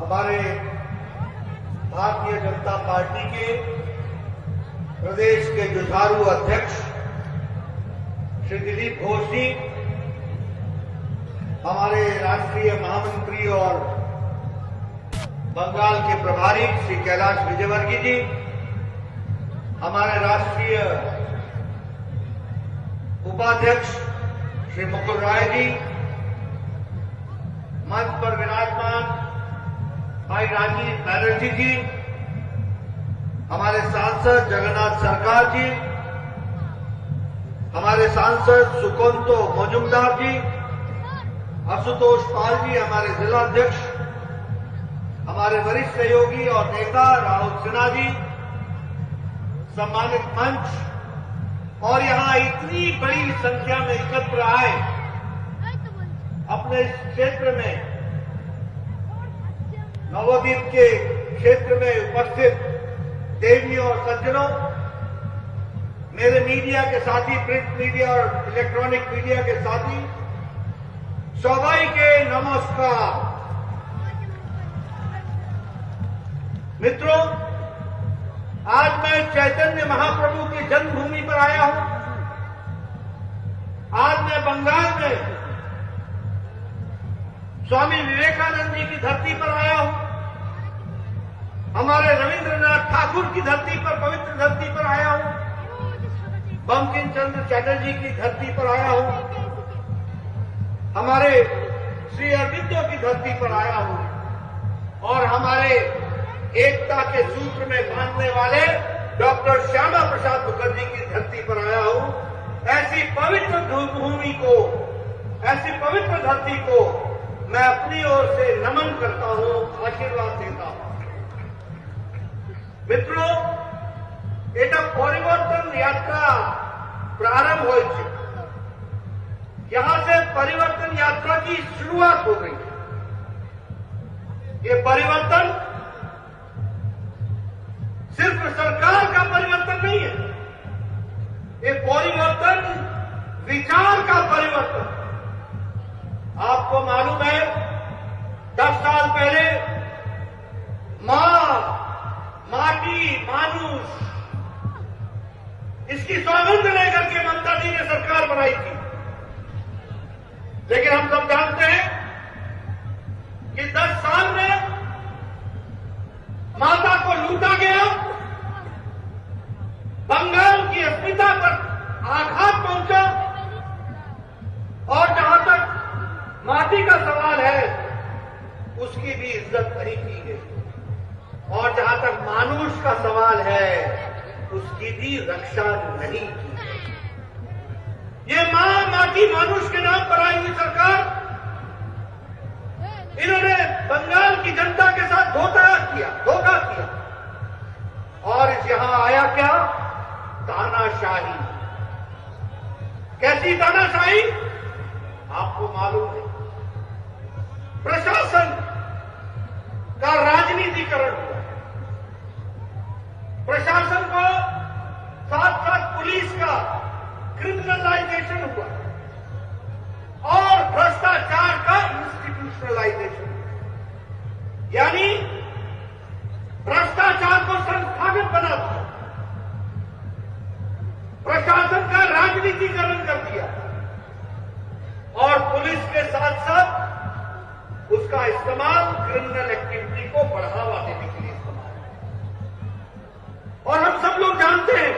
हमारे भारतीय जनता पार्टी के प्रदेश के जुझारू अध्यक्ष श्री दिलीप घोष जी, हमारे राष्ट्रीय महामंत्री और बंगाल के प्रभारी श्री कैलाश विजयवर्गीय जी, हमारे राष्ट्रीय उपाध्यक्ष श्री मुकुल राय जी, मंच पर विराजमान भाई राजीव बैनर्जी जी, हमारे सांसद जगन्नाथ सरकार जी, हमारे सांसद सुकंतो मजुमदार जी, आशुतोष पाल जी, हमारे जिला अध्यक्ष, हमारे वरिष्ठ सहयोगी और नेता राहुल सिन्हा जी, सम्मानित मंच और यहां इतनी बड़ी संख्या में एकत्र आए अपने क्षेत्र में, नवद्वीप के क्षेत्र में उपस्थित देवियों और सज्जनों, मेरे मीडिया के साथी, प्रिंट मीडिया और इलेक्ट्रॉनिक मीडिया के साथी, सभी के नमस्कार। मित्रों, आज मैं चैतन्य महाप्रभु की जन्मभूमि पर आया हूं। आज मैं बंगाल में स्वामी विवेकानंद जी की धरती पर आया हूं। हमारे रविंद्रनाथ ठाकुर की धरती पर, पवित्र धरती पर आया हूं। बंकिम चंद्र चटर्जी की धरती पर आया हूं। हमारे श्री अरबिंदो की धरती पर आया हूं और हमारे एकता के सूत्र में बांधने वाले डॉक्टर श्यामा प्रसाद मुखर्जी की धरती पर आया हूं। ऐसी पवित्र भूमि को, ऐसी पवित्र धरती को मैं अपनी ओर से नमन करता हूं, आशीर्वाद देता हूं। मित्रों, एटा परिवर्तन यात्रा प्रारंभ हो, यहां से परिवर्तन यात्रा की शुरुआत हो गई है। ये परिवर्तन सिर्फ सरकार का परिवर्तन नहीं है, ये परिवर्तन विचार का परिवर्तन। आपको मालूम है, 10 साल पहले मां, माटी, मानुष, इसकी सौगंध लेकर के ममता जी ने सरकार बनाई थी। लेकिन हम सब जानते हैं कि 10 साल में माता को लूटा गया, बंगाल की अस्मिता पर आघात पहुंचा और जहां तक माटी का सवाल है उसकी भी इज्जत नहीं की गई और जहां तक मानुष का सवाल है उसकी भी रक्षा नहीं की गई। ये मां, माटी, मानुष के नाम पर आई हुई सरकार, इन्होंने बंगाल की जनता के साथ धोखा किया और यहां आया क्या? तानाशाही। कैसी तानाशाही? आपको मालूम है, प्रशासन का राजनीतिकरण हुआ, प्रशासन को साथ साथ पुलिस का क्रिमिनलाइजेशन हुआ और भ्रष्टाचार का इंस्टीट्यूशनलाइजेशन, यानी भ्रष्टाचार को संस्थागत बना दिया, प्रशासन का राजनीतिकरण कर दिया और पुलिस के साथ साथ उसका इस्तेमाल क्रिमिनल एक्टिविटी को बढ़ावा देने के लिए इस्तेमाल। और हम सब लोग जानते हैं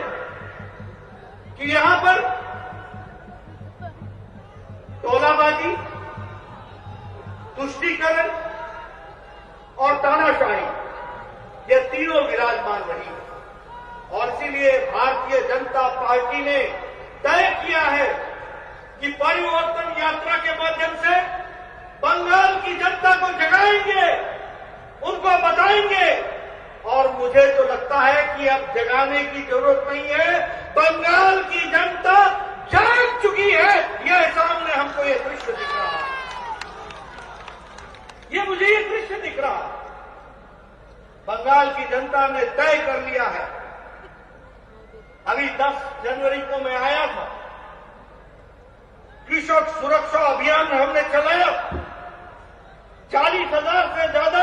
कि यहां पर तोलाबाजी, तुष्टीकरण और तानाशाही, ये तीनों विराजमान रही और इसीलिए भारतीय जनता पार्टी ने तय किया है कि परिवर्तन यात्रा के माध्यम से बंगाल की जनता को जगाएंगे, उनको बताएंगे और मुझे तो लगता है कि अब जगाने की जरूरत नहीं है, बंगाल की जनता जाग चुकी है। यह सामने हमको ये दृश्य दिख रहा है, मुझे ये दृश्य दिख रहा है। बंगाल की जनता ने तय कर लिया है। अभी 10 जनवरी को मैं आया था, कृषक सुरक्षा अभियान हमने चलाया, 40,000 से ज्यादा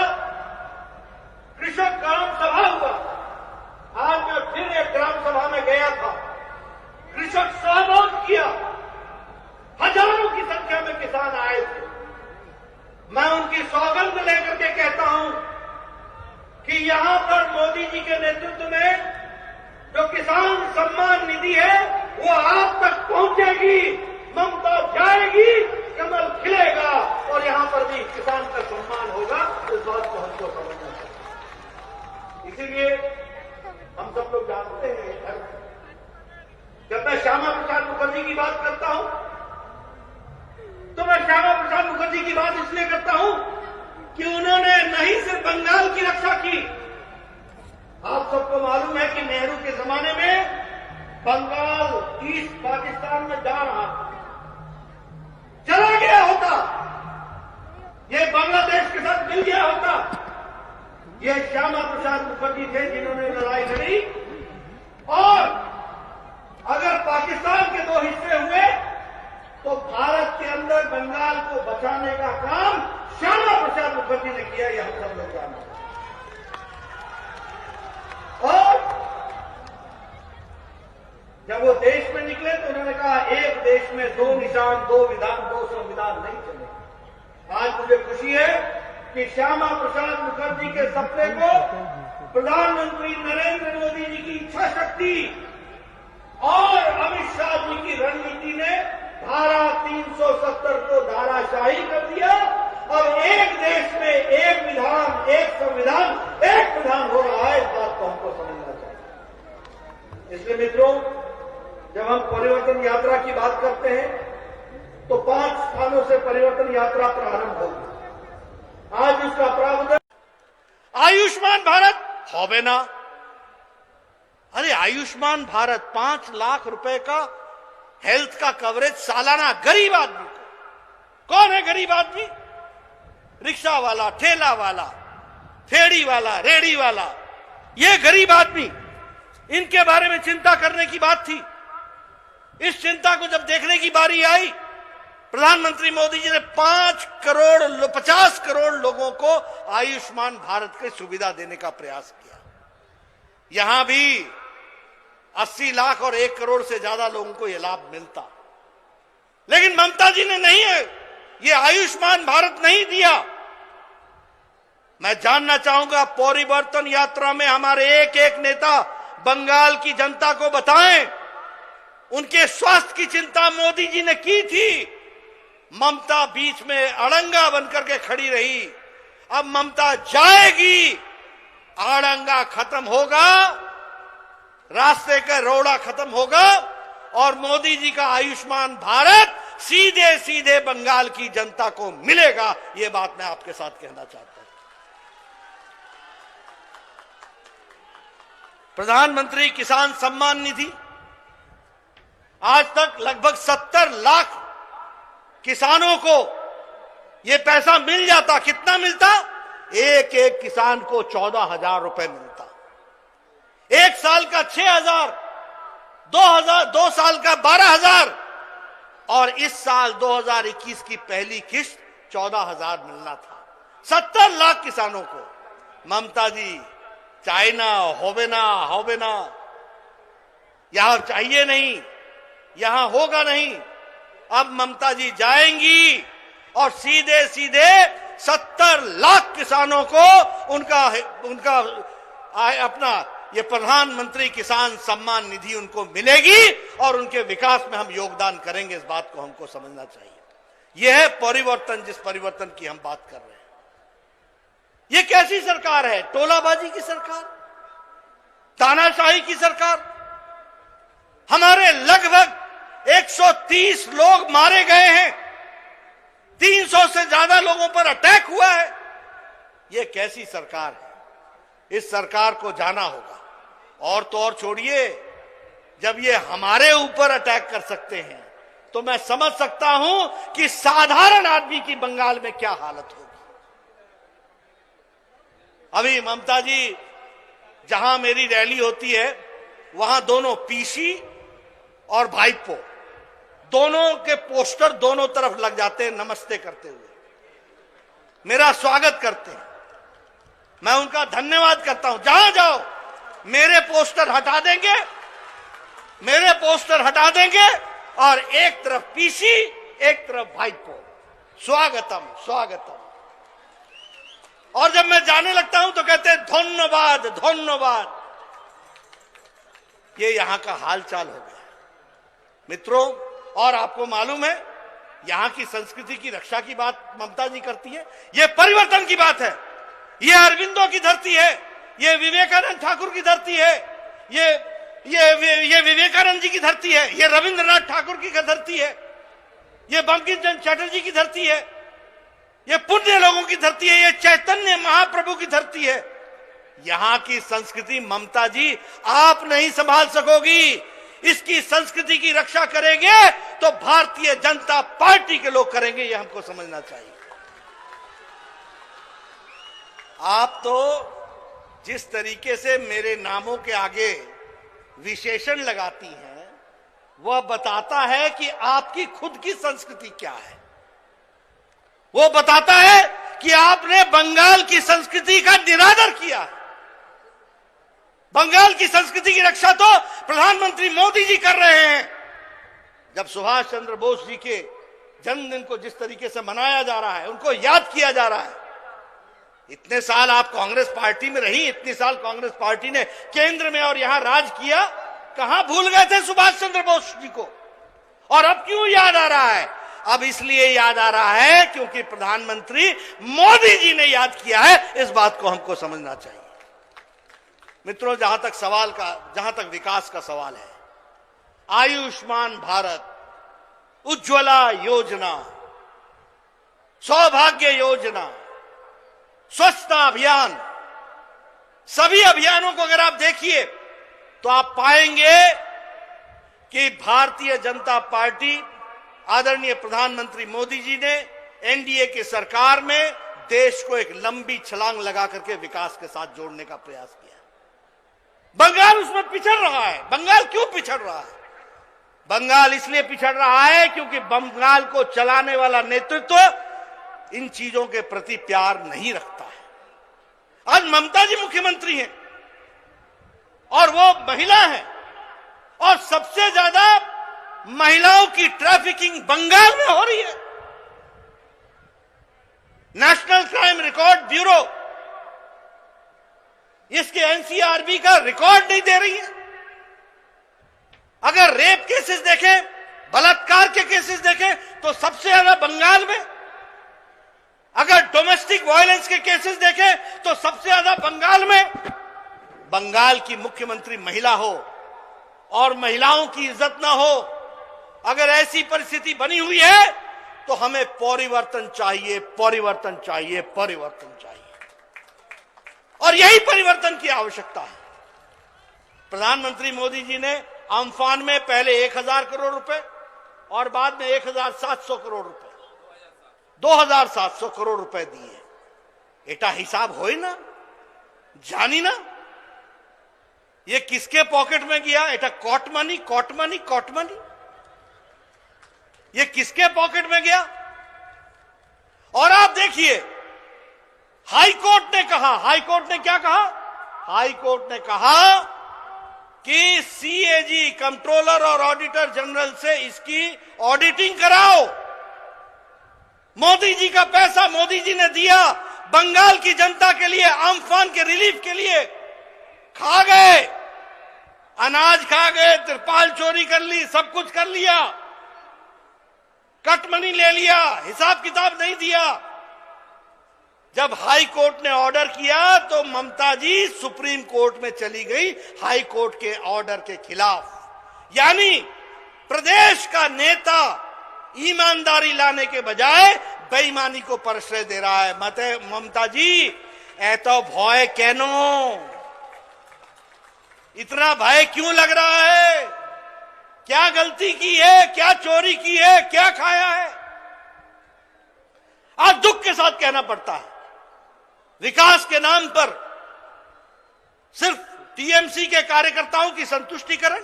की सौगंध लेकर के कहता हूं कि यहां पर मोदी जी के नेतृत्व में जो किसान सम्मान निधि है वो आप तक पहुंचेगी, ममता जाएगी, कमल खिलेगा और यहां पर भी किसान का सम्मान होगा। इस बात को हमको समझना चाहिए। इसीलिए हम सब लोग जानते हैं, जब मैं श्यामा प्रसाद मुखर्जी की बात करता हूं तो मैं श्यामा प्रसाद मुखर्जी की बात इसलिए करता हूं कि उन्होंने नहीं सिर्फ बंगाल की रक्षा की। आप सबको मालूम है कि नेहरू के जमाने में बंगाल ईस्ट पाकिस्तान में जा रहा था, चला गया होता, ये बांग्लादेश के साथ मिल गया होता। ये श्यामा प्रसाद मुखर्जी थे जिन्होंने लड़ाई लड़ी, और अगर पाकिस्तान के दो हिस्से हुए तो भारत के अंदर बंगाल को बचाने का काम श्यामा प्रसाद मुखर्जी ने किया, यह हम सब लोग जानते हैं। और जब वो देश में निकले तो उन्होंने कहा एक देश में दो निशान, दो विधान, दो संविधान नहीं चले। आज मुझे खुशी है कि श्यामा प्रसाद मुखर्जी के सपने को प्रधानमंत्री नरेंद्र मोदी जी की इच्छा शक्ति और अमित शाह जी की रणनीति ने धारा 370 को धाराशाही कर दिया और एक देश में एक विधान, एक संविधान, एक प्रधान हो रहा है। इस बात को हमको समझना चाहिए। इसलिए मित्रों, जब हम परिवर्तन यात्रा की बात करते हैं तो 5 स्थानों से परिवर्तन यात्रा प्रारंभ होगी। आज उसका प्रावधान आयुष्मान भारत होवे ना। अरे आयुष्मान भारत 5 लाख रुपए का हेल्थ का कवरेज सालाना गरीब आदमी को। कौन है गरीब आदमी? रिक्शा वाला, ठेला वाला, फेड़ी वाला, रेड़ी वाला, ये गरीब आदमी। इनके बारे में चिंता करने की बात थी। इस चिंता को जब देखने की बारी आई, प्रधानमंत्री मोदी जी ने 50 करोड़ लोगों को आयुष्मान भारत की सुविधा देने का प्रयास किया। यहां भी 80 लाख और 1 करोड़ से ज्यादा लोगों को यह लाभ मिलता, लेकिन ममता जी ने नहीं है, ये आयुष्मान भारत नहीं दिया। मैं जानना चाहूंगा परिवर्तन यात्रा में हमारे एक एक नेता बंगाल की जनता को बताएं, उनके स्वास्थ्य की चिंता मोदी जी ने की थी। ममता बीच में अड़ंगा बनकर के खड़ी रही। अब ममता जाएगी, अड़ंगा खत्म होगा, रास्ते का रोड़ा खत्म होगा और मोदी जी का आयुष्मान भारत सीधे सीधे बंगाल की जनता को मिलेगा। यह बात मैं आपके साथ कहना चाहता हूं। प्रधानमंत्री किसान सम्मान निधि, आज तक लगभग 70 लाख किसानों को यह पैसा मिल जाता। कितना मिलता? एक एक किसान को 14,000 रुपए मिलता। एक साल का 6,000, 2 साल का 12,000 और इस साल 2021 की पहली किस्त 14,000 मिलना था 70 लाख किसानों को। ममता जी चाइना होवे ना, यहां चाहिए नहीं, यहां होगा नहीं। अब ममता जी जाएंगी और सीधे सीधे 70 लाख किसानों को उनका अपना ये प्रधानमंत्री किसान सम्मान निधि उनको मिलेगी और उनके विकास में हम योगदान करेंगे। इस बात को हमको समझना चाहिए। यह है परिवर्तन, जिस परिवर्तन की हम बात कर रहे हैं। यह कैसी सरकार है? टोलाबाजी की सरकार, तानाशाही की सरकार। हमारे लगभग 130 लोग मारे गए हैं, 300 से ज्यादा लोगों पर अटैक हुआ है। यह कैसी सरकार है? इस सरकार को जाना होगा। और तो और छोड़िए, जब ये हमारे ऊपर अटैक कर सकते हैं तो मैं समझ सकता हूं कि साधारण आदमी की बंगाल में क्या हालत होगी। अभी ममता जी जहां मेरी रैली होती है वहां दोनों पीसी और भाईपो दोनों के पोस्टर दोनों तरफ लग जाते हैं, नमस्ते करते हुए मेरा स्वागत करते हैं। मैं उनका धन्यवाद करता हूं। जहां जाओ मेरे पोस्टर हटा देंगे और एक तरफ पीसी, एक तरफ भाईपो, स्वागतम स्वागतम। और जब मैं जाने लगता हूं तो कहते हैं धन्यवाद धन्यवाद। ये यहां का हालचाल हो गया मित्रों। और आपको मालूम है यहां की संस्कृति की रक्षा की बात ममता जी करती है, ये परिवर्तन की बात है। ये अरविंदो की धरती है, ये विवेकानंद ठाकुर की धरती है, ये विवेकानंद जी की धरती है, ये रविंद्रनाथ ठाकुर की धरती है, ये बंकिम चंद्र चटर्जी की धरती है, ये पुण्य लोगों की धरती है, ये चैतन्य महाप्रभु की धरती है। यहां की संस्कृति ममता जी आप नहीं संभाल सकोगी। इसकी संस्कृति की रक्षा करेंगे तो भारतीय जनता पार्टी के लोग करेंगे, ये हमको समझना चाहिए। आप तो जिस तरीके से मेरे नामों के आगे विशेषण लगाती हैं, वह बताता है कि आपकी खुद की संस्कृति क्या है। वो बताता है कि आपने बंगाल की संस्कृति का निरादर किया है। बंगाल की संस्कृति की रक्षा तो प्रधानमंत्री मोदी जी कर रहे हैं। जब सुभाष चंद्र बोस जी के जन्मदिन को जिस तरीके से मनाया जा रहा है, उनको याद किया जा रहा है। इतने साल आप कांग्रेस पार्टी में रही, इतने साल कांग्रेस पार्टी ने केंद्र में और यहां राज किया, कहां भूल गए थे सुभाष चंद्र बोस जी को? और अब क्यों याद आ रहा है? अब इसलिए याद आ रहा है क्योंकि प्रधानमंत्री मोदी जी ने याद किया है। इस बात को हमको समझना चाहिए मित्रों। जहां तक विकास का सवाल है, आयुष्मान भारत, उज्ज्वला योजना, सौभाग्य योजना, स्वच्छता अभियान, सभी अभियानों को अगर आप देखिए तो आप पाएंगे कि भारतीय जनता पार्टी, आदरणीय प्रधानमंत्री मोदी जी ने एनडीए की सरकार में देश को एक लंबी छलांग लगा करके विकास के साथ जोड़ने का प्रयास किया। बंगाल उसमें पिछड़ रहा है। बंगाल क्यों पिछड़ रहा है? बंगाल इसलिए पिछड़ रहा है क्योंकि बंगाल को चलाने वाला नेतृत्व इन चीजों के प्रति प्यार नहीं रखता है। आज ममता जी मुख्यमंत्री हैं और वो महिला है, और सबसे ज्यादा महिलाओं की ट्रैफिकिंग बंगाल में हो रही है। नेशनल क्राइम रिकॉर्ड ब्यूरो इसके एनसीआरबी का रिकॉर्ड नहीं दे रही है। अगर रेप केसेस देखें, बलात्कार के केसेस देखें तो सबसे ज्यादा बंगाल में। अगर डोमेस्टिक वायलेंस के केसेस देखें तो सबसे ज्यादा बंगाल में। बंगाल की मुख्यमंत्री महिला हो और महिलाओं की इज्जत ना हो, अगर ऐसी परिस्थिति बनी हुई है तो हमें परिवर्तन चाहिए, परिवर्तन चाहिए, परिवर्तन चाहिए। और यही परिवर्तन की आवश्यकता है। प्रधानमंत्री मोदी जी ने अम्फान में पहले 1000 करोड़ रुपए और बाद में 1700 करोड़ रुपए, 2700 करोड़ रुपए दिए। एटा हिसाब होई ना, जानी ना ये किसके पॉकेट में गया? एटा cut money, cut money, cut money. ये किसके पॉकेट में गया? और आप देखिए हाई कोर्ट ने कहा, हाई कोर्ट ने क्या कहा? हाई कोर्ट ने कहा कि सीएजी, कंट्रोलर और ऑडिटर जनरल से इसकी ऑडिटिंग कराओ। मोदी जी का पैसा मोदी जी ने दिया बंगाल की जनता के लिए, अम्फान के रिलीफ के लिए। खा गए, अनाज खा गए, तिरपाल चोरी कर ली, सब कुछ कर लिया, कट मनी ले लिया, हिसाब किताब नहीं दिया। जब हाई कोर्ट ने ऑर्डर किया तो ममता जी सुप्रीम कोर्ट में चली गई हाई कोर्ट के ऑर्डर के खिलाफ। यानी प्रदेश का नेता ईमानदारी लाने के बजाय बेईमानी को प्रश्रय दे रहा है। ममता जी ए तो भय कैनो, इतना भय क्यों लग रहा है? क्या गलती की है? क्या चोरी की है? क्या खाया है? आज दुख के साथ कहना पड़ता है, विकास के नाम पर सिर्फ टीएमसी के कार्यकर्ताओं की संतुष्टिकरण,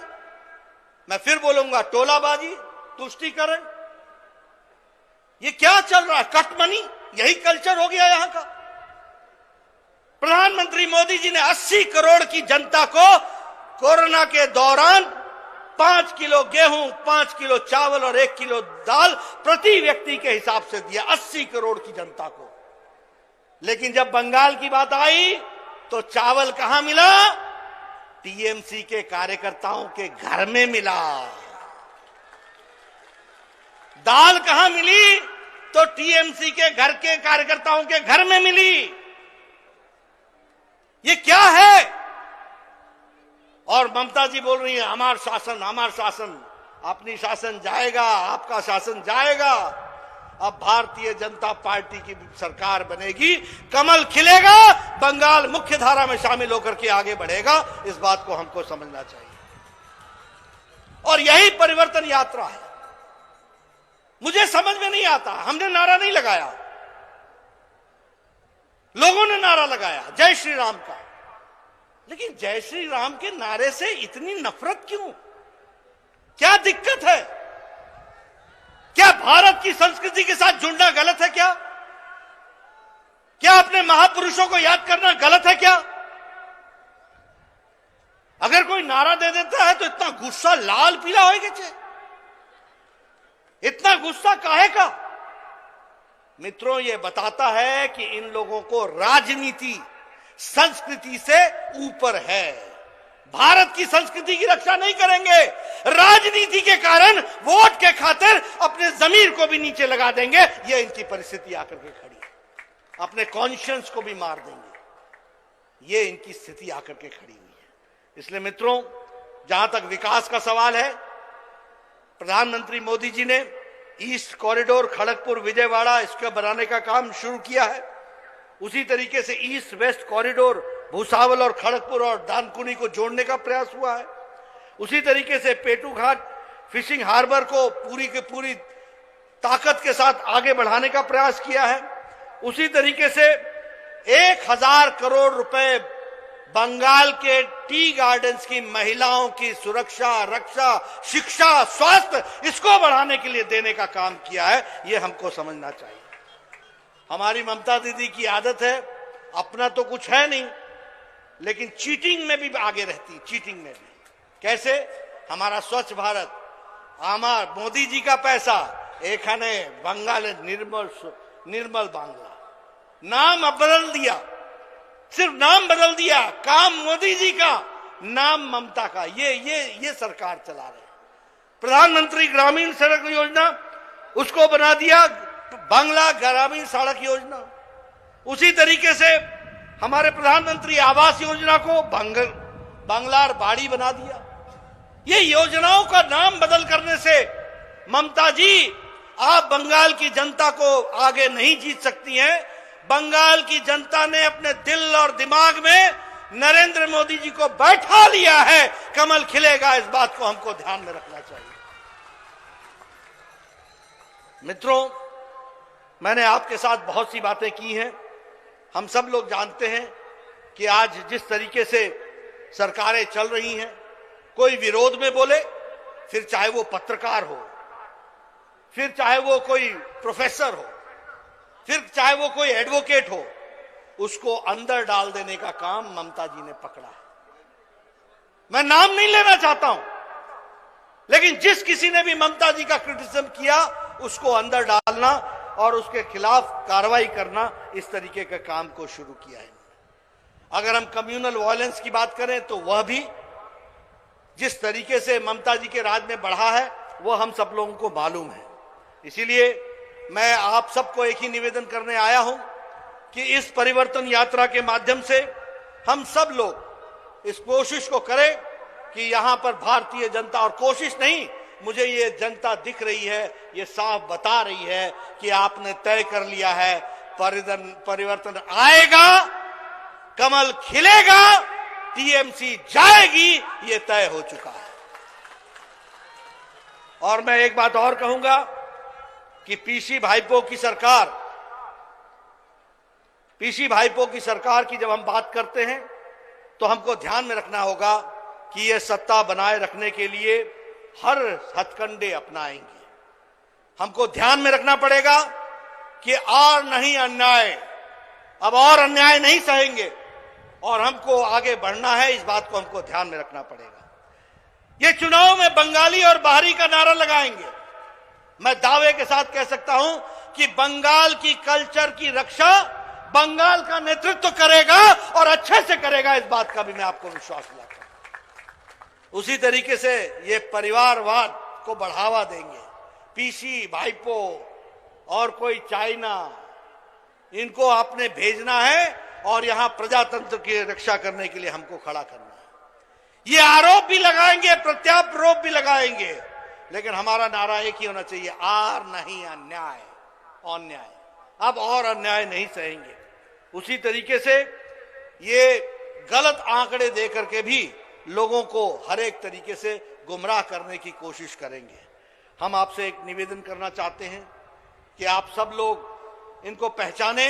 मैं फिर बोलूंगा टोलाबाजी, तुष्टिकरण, ये क्या चल रहा है? कट मनी, यही कल्चर हो गया यहां का। प्रधानमंत्री मोदी जी ने 80 करोड़ की जनता को कोरोना के दौरान 5 किलो गेहूं, 5 किलो चावल और 1 किलो दाल प्रति व्यक्ति के हिसाब से दिया 80 करोड़ की जनता को। लेकिन जब बंगाल की बात आई तो चावल कहां मिला? टीएमसी के कार्यकर्ताओं के घर में मिला। दाल कहां मिली? तो टीएमसी के घर के कार्यकर्ताओं के घर में मिली। ये क्या है? और ममता जी बोल रही है हमार शासन, हमार शासन। अपनी शासन जाएगा, आपका शासन जाएगा। अब भारतीय जनता पार्टी की सरकार बनेगी, कमल खिलेगा, बंगाल मुख्य धारा में शामिल होकर के आगे बढ़ेगा। इस बात को हमको समझना चाहिए और यही परिवर्तन यात्रा है। मुझे समझ में नहीं आता, हमने नारा नहीं लगाया, लोगों ने नारा लगाया जय श्री राम का। लेकिन जय श्री राम के नारे से इतनी नफरत क्यों? क्या दिक्कत है? क्या भारत की संस्कृति के साथ जुड़ना गलत है? क्या अपने महापुरुषों को याद करना गलत है? क्या अगर कोई नारा दे देता है तो इतना गुस्सा लाल पीला होएगा? इतना गुस्सा काहे का? मित्रों, यह बताता है कि इन लोगों को राजनीति संस्कृति से ऊपर है। भारत की संस्कृति की रक्षा नहीं करेंगे, राजनीति के कारण वोट के खातिर अपने जमीर को भी नीचे लगा देंगे। यह इनकी परिस्थिति आकर के खड़ी है। अपने कॉन्शियंस को भी मार देंगे। यह इनकी स्थिति आकर के खड़ी हुई है। इसलिए मित्रों, जहां तक विकास का सवाल है, प्रधानमंत्री मोदी जी ने ईस्ट कॉरिडोर खड़गपुर विजयवाड़ा इसको बनाने का काम शुरू किया है। उसी तरीके से ईस्ट वेस्ट कॉरिडोर भूसावल और खड़गपुर और डानकुनी को जोड़ने का प्रयास हुआ है। उसी तरीके से पेटू घाट फिशिंग हार्बर को पूरी की पूरी ताकत के साथ आगे बढ़ाने का प्रयास किया है। उसी तरीके से 1000 करोड़ रुपए बंगाल के टी गार्डन्स की महिलाओं की सुरक्षा, रक्षा, शिक्षा, स्वास्थ्य इसको बढ़ाने के लिए देने का काम किया है। यह हमको समझना चाहिए। हमारी ममता दीदी की आदत है, अपना तो कुछ है नहीं लेकिन चीटिंग में भी आगे रहती। चीटिंग में भी कैसे? हमारा स्वच्छ भारत, हमारा मोदी जी का पैसा एखाने बंगाल निर्मल बांग्ला नाम अब बदल दिया, सिर्फ नाम बदल दिया, काम मोदी जी का, नाम ममता का। ये सरकार चला रहे। प्रधानमंत्री ग्रामीण सड़क योजना उसको बना दिया बांग्ला ग्रामीण सड़क योजना। उसी तरीके से हमारे प्रधानमंत्री आवास योजना को बांग्लार बाड़ी बना दिया। ये योजनाओं का नाम बदल करने से ममता जी आप बंगाल की जनता को आगे नहीं जीत सकती हैं। बंगाल की जनता ने अपने दिल और दिमाग में नरेंद्र मोदी जी को बैठा लिया है। कमल खिलेगा, इस बात को हमको ध्यान में रखना चाहिए। मित्रों, मैंने आपके साथ बहुत सी बातें की हैं। हम सब लोग जानते हैं कि आज जिस तरीके से सरकारें चल रही हैं, कोई विरोध में बोले, फिर चाहे वो पत्रकार हो, फिर चाहे वो कोई प्रोफेसर हो, फिर चाहे वो कोई एडवोकेट हो, उसको अंदर डाल देने का काम ममता जी ने पकड़ा है। मैं नाम नहीं लेना चाहता हूं, लेकिन जिस किसी ने भी ममता जी का क्रिटिसिज्म किया उसको अंदर डालना और उसके खिलाफ कार्रवाई करना, इस तरीके के काम को शुरू किया है। अगर हम कम्युनल वायलेंस की बात करें तो वह भी जिस तरीके से ममता जी के राज में बढ़ा है वह हम सब लोगों को मालूम है। इसीलिए मैं आप सबको एक ही निवेदन करने आया हूं कि इस परिवर्तन यात्रा के माध्यम से हम सब लोग इस कोशिश को करें कि यहां पर भारतीय जनता, और कोशिश नहीं, मुझे ये जनता दिख रही है, ये साफ बता रही है कि आपने तय कर लिया है परिवर्तन आएगा, कमल खिलेगा, टीएमसी जाएगी, ये तय हो चुका है। और मैं एक बात और कहूंगा कि पीसी भाइपो की सरकार की जब हम बात करते हैं तो हमको ध्यान में रखना होगा कि ये सत्ता बनाए रखने के लिए हर हथकंडे अपनाएंगे। हमको ध्यान में रखना पड़ेगा कि और नहीं अन्याय, अब और अन्याय नहीं सहेंगे और हमको आगे बढ़ना है। इस बात को हमको ध्यान में रखना पड़ेगा। ये चुनाव में बंगाली और बाहरी का नारा लगाएंगे। मैं दावे के साथ कह सकता हूं कि बंगाल की कल्चर की रक्षा बंगाल का नेतृत्व करेगा और अच्छे से करेगा, इस बात का भी मैं आपको विश्वास दिलाता हूं। उसी तरीके से ये परिवारवाद को बढ़ावा देंगे। पीसी, भाईपो और कोई चाइना, इनको आपने भेजना है और यहां प्रजातंत्र की रक्षा करने के लिए हमको खड़ा करना है। ये आरोप भी लगाएंगे, प्रत्यारोप भी लगाएंगे, लेकिन हमारा नारा एक ही होना चाहिए, आर नहीं अन्याय, अन्याय। अब और अन्याय नहीं सहेंगे। उसी तरीके से ये गलत आंकड़े देकर के भी लोगों को हर एक तरीके से गुमराह करने की कोशिश करेंगे। हम आपसे एक निवेदन करना चाहते हैं कि आप सब लोग इनको पहचाने,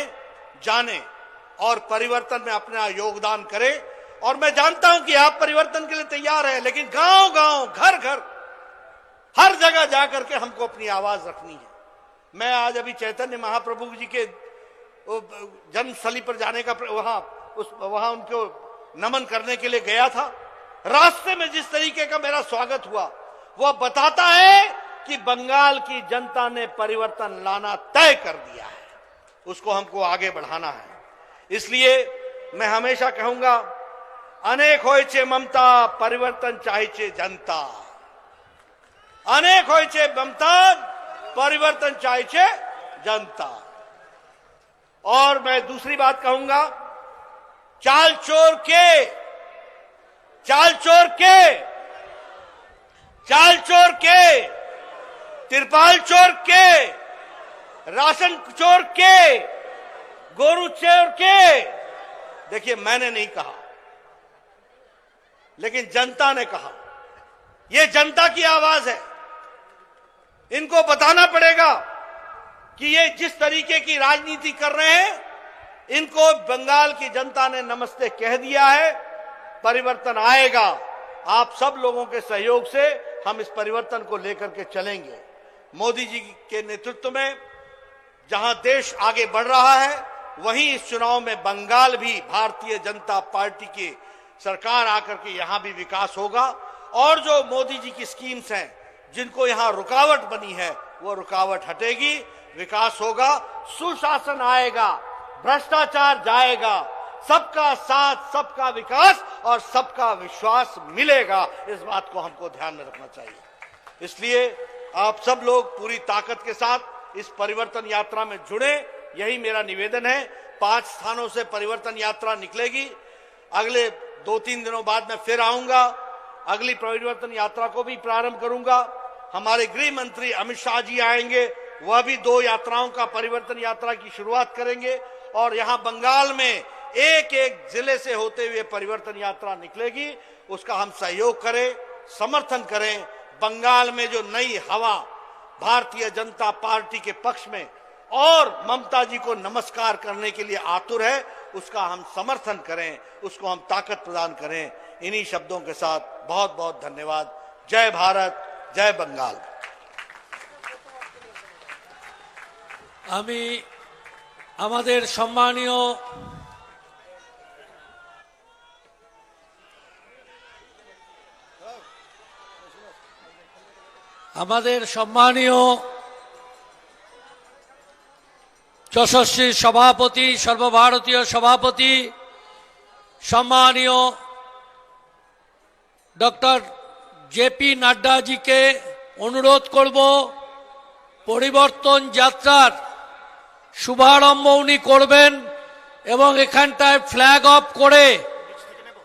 जाने और परिवर्तन में अपना योगदान करें। और मैं जानता हूं कि आप परिवर्तन के लिए तैयार हैं, लेकिन गांव गांव, घर घर, हर जगह जाकर के हमको अपनी आवाज रखनी है। मैं आज अभी चैतन्य महाप्रभु जी के जन्मस्थली पर जाने का वहां उनको नमन करने के लिए गया था। रास्ते में जिस तरीके का मेरा स्वागत हुआ, वह बताता है कि बंगाल की जनता ने परिवर्तन लाना तय कर दिया है, उसको हमको आगे बढ़ाना है। इसलिए मैं हमेशा कहूंगा, अनेक होय छे ममता, परिवर्तन चाहे छे जनता। अनेक होय छे ममता, परिवर्तन चाहे छे जनता। और मैं दूसरी बात कहूंगा, चाल चोर के, चाल चोर के, चाल चोर के, तिरपाल चोर के, राशन चोर के, गोरू चोर के, देखिए मैंने नहीं कहा, लेकिन जनता ने कहा। यह जनता की आवाज है। इनको बताना पड़ेगा कि ये जिस तरीके की राजनीति कर रहे हैं, इनको बंगाल की जनता ने नमस्ते कह दिया है। परिवर्तन आएगा। आप सब लोगों के सहयोग से हम इस परिवर्तन को लेकर के चलेंगे। मोदी जी के नेतृत्व में जहां देश आगे बढ़ रहा है, वहीं इस चुनाव में बंगाल भी भारतीय जनता पार्टी की सरकार आकर के यहां भी विकास होगा। और जो मोदी जी की स्कीम्स हैं, जिनको यहां रुकावट बनी है, वो रुकावट हटेगी, विकास होगा, सुशासन आएगा, भ्रष्टाचार जाएगा, सबका साथ, सबका विकास और सबका विश्वास मिलेगा। इस बात को हमको ध्यान में रखना चाहिए। इसलिए आप सब लोग पूरी ताकत के साथ इस परिवर्तन यात्रा में जुड़े, यही मेरा निवेदन है। 5 स्थानों से परिवर्तन यात्रा निकलेगी। अगले 2-3 दिनों बाद मैं फिर आऊंगा, अगली परिवर्तन यात्रा को भी प्रारंभ करूंगा। हमारे गृह मंत्री अमित शाह जी आएंगे, वह भी 2 यात्राओं का परिवर्तन यात्रा की शुरुआत करेंगे। और यहां बंगाल में एक एक जिले से होते हुए परिवर्तन यात्रा निकलेगी। उसका हम सहयोग करें, समर्थन करें। बंगाल में जो नई हवा भारतीय जनता पार्टी के पक्ष में और ममता जी को नमस्कार करने के लिए आतुर है, उसका हम समर्थन करें, उसको हम ताकत प्रदान करें। इन्हीं शब्दों के साथ बहुत बहुत धन्यवाद। जय भारत, जय बंगाल। আমি আমাদের সম্মানীয় যশস্বী সভাপতি, সর্বভারতীয় সভাপতি, সম্মানীয় ডক্টর জেপি নাড্ডা জিকে অনুরোধ করব, পরিবর্তন যাত্রার শুভারম্ভ উনি করবেন এবং এখানটায় ফ্ল্যাগ অফ করে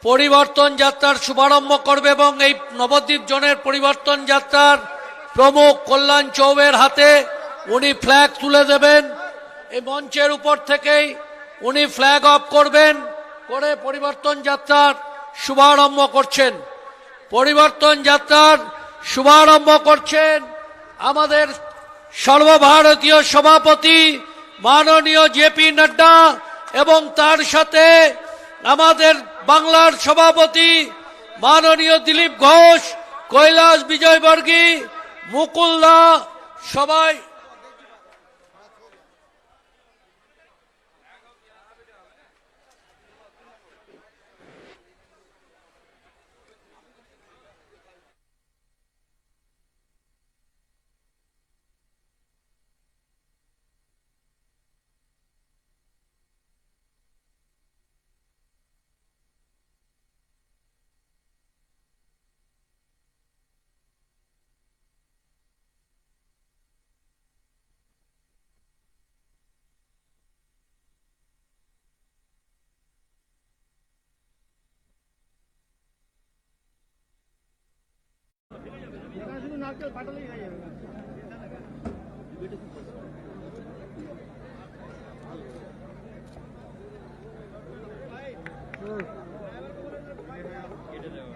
পরিবর্তন যাত্রার শুভারম্ভ করবে এবং এই নবদ্বীপ জোনের পরিবর্তন যাত্রার প্রমুখ কল্যাণ চৌবের হাতে উনি ফ্ল্যাগ তুলে দেবেন। এই মঞ্চের উপর থেকেই উনি ফ্ল্যাগ অফ করবেন, করে পরিবর্তন যাত্রার শুভারম্ভ করছেন। পরিবর্তন যাত্রার শুভারম্ভ করছেন আমাদের সর্বভারতীয় সভাপতি মাননীয় জেপি নাড্ডা এবং তার সাথে আমাদের বাংলার সভাপতি মাননীয় দিলীপ ঘোষ, কৈলাস বিজয়বর্গী, মুকুলদা, সবাই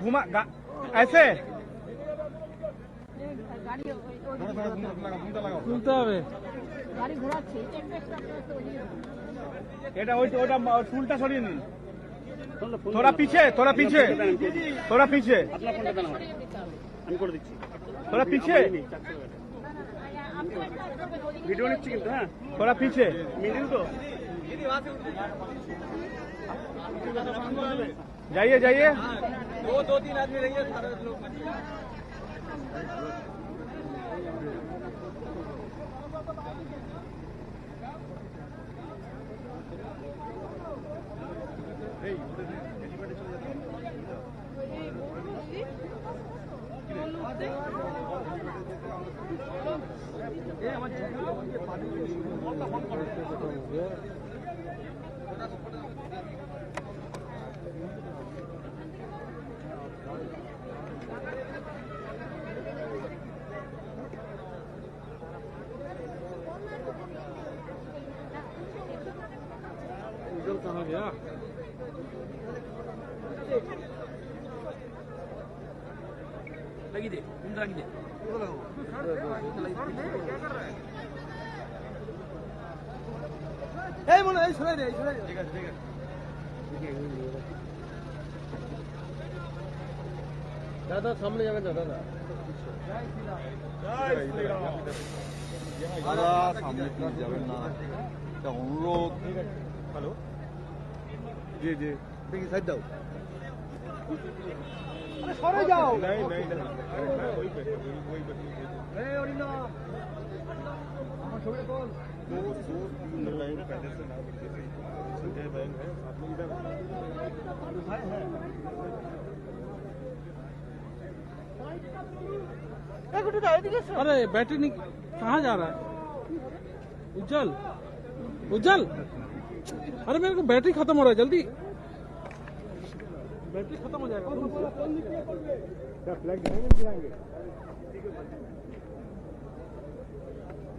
घुमा ऐसे তুলতে হবে গাড়ি ঘোরাচ্ছে এটা ওটা টুলটা সরিয়ে নিন थोड़ा पीछे थोड़ा पीछे थोड़ा पीछे আমি করে দিচ্ছি थोड़ा पीछे ভিডিও নিচ্ছি কিন্তু হ্যাঁ थोड़ा पीछे মিডিল তো जाइए जाइए दो तीन आदमी रहेंगे सारे लोग कहाँ गया लगी दे इंद्रा की दे এই মনে এই সরে দে ঠিক আছে দাদা সামনে যাবেন দাদা দাদা সামনে প্লিজ যাবেন না এটা অনুরোধ हेलो জি জি দেখি সাইড দাও सरे जाओ नहीं नहीं এই অরিন্দা আমার ছবিটা তোল दो तीन लाइन पहले से ना लिखे थे संजय बहन है आप लोग इधर अरे बैटरी नहीं कहाँ जा रहा है उज्जवल उज्जवल अरे मेरे को बैटरी खत्म हो रहा है जल्दी बैटरी खत्म हो जाएगा क्या फ्लैग गिराएंगे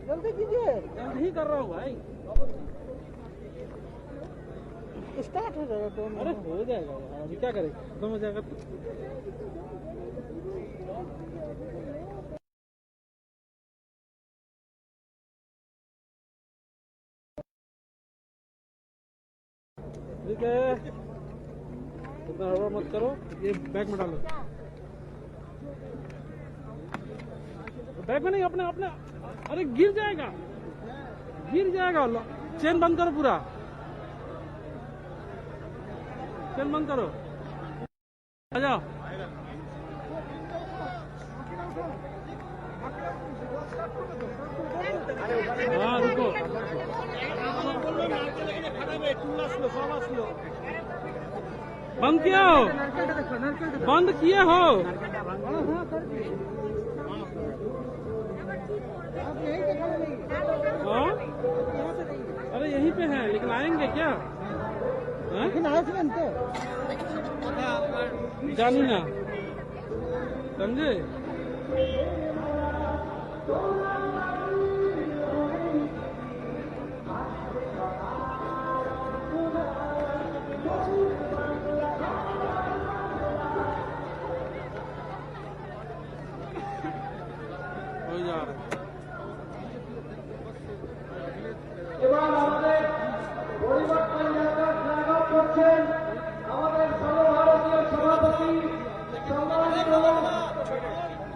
जल्दी कीजिए नहीं कर रहा हूँ भाई स्टार्ट हो जाएगा तो अरे हो जाएगा यार अभी क्या करें खत्म हो जाएगा तो ठीक है इतना हवा मत करो ये बैग में डालो बैग में नहीं अपने अपने अरे गिर जाएगा चेन बंद करो पूरा चेन बंद करो आ जाओ हाँ रुको बंद किया हो बंद किए हो हाँ? अरे यहीं पे है लेकिन आएंगे क्या जानी ना समझे हो जा रहा है এবার আমাদের পরিবর্তন যাত্রার ফ্ল্যাগ অফ করছেন আমাদের সর্বভারতীয় সভাপতি সম্মানিত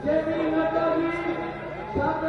জেপি নাড্ডাজি ছাত্র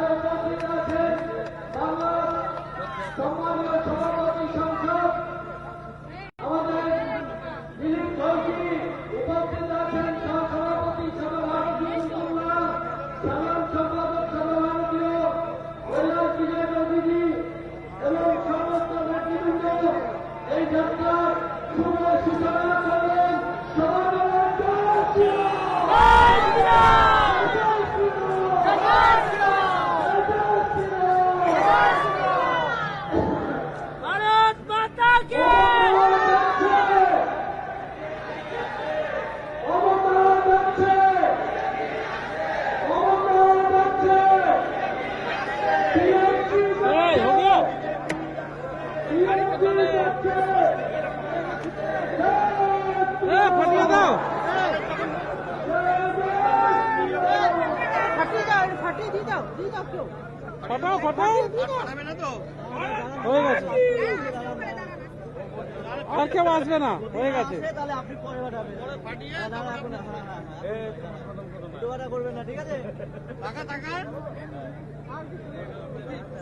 ফাটিয়ে দাও। ফাটিয়ে দাও, ফাটিয়ে দিয়ে দাও, দিয়ে দাও কেউ। ফাটাও ফাটাও। দিয়ে দাও। হয়ে গেছে। আর কেউ আসবে না, হয়ে গেছে। তাহলে আপনি পরে পাঠাবেন দাদা এখন ভিডিওটা করবেন না, ঠিক আছে?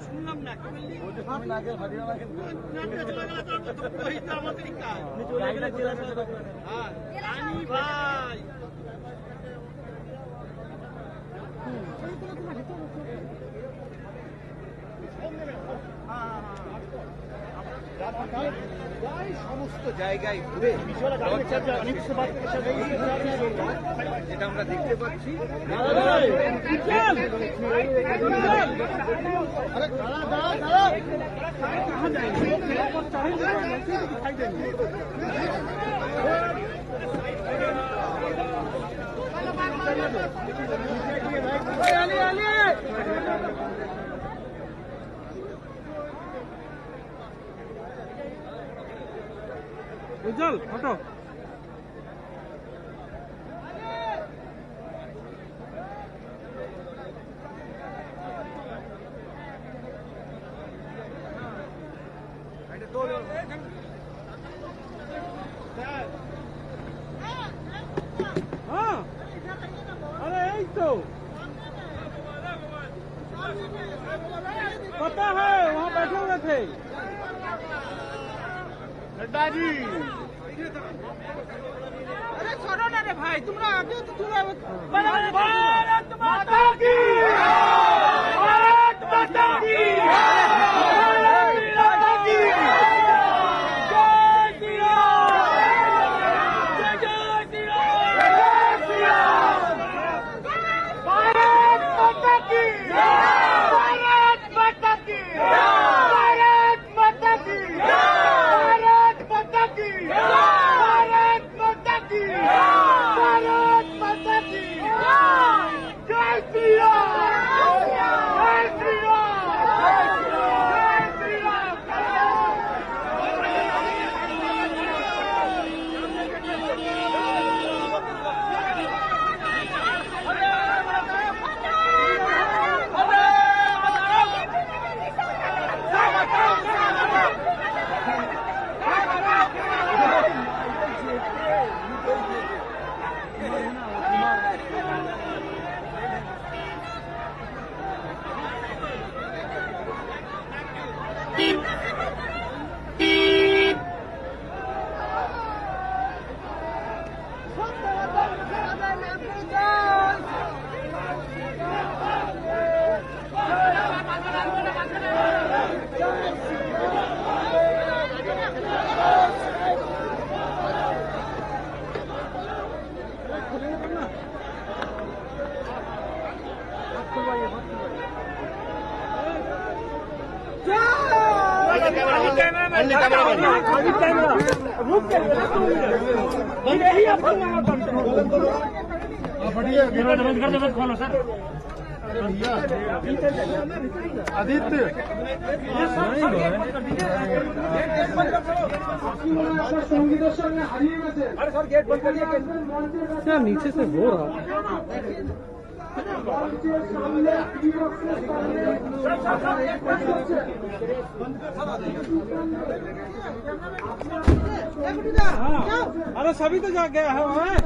শুনলাম না কি বললি? আপনি আগে ফাটিয়ে না কিন্তু চলে গেলে জেলা সদর। হ্যাঁ রানী ভাই সমস্ত জায়গায় ঘুরে যেটা আমরা দেখতে পাচ্ছি উজ্জ্বল ফটো। हाँ अरे यही तो पता है, वहाँ बैठे हुए थे नड्डा जी। अरे छोड़ो ना रे भाई, तुमरा आगे तो तुमरा भारत माता की, भारत माता की, भारत माता की, जय श्री राम, जय श्री राम, भारत माता की, भारत माता की, भारत माता की, भारत माता की, भारत माता की, भारत माता की, जय श्री राम, जय श्री राम, जय श्री राम। आदित्य संगीत संगे हारिए गए। अरे सर गेट बंद करिए। क्या नीचे से हो रहा हाँ, अरे सभी तो जा गया है।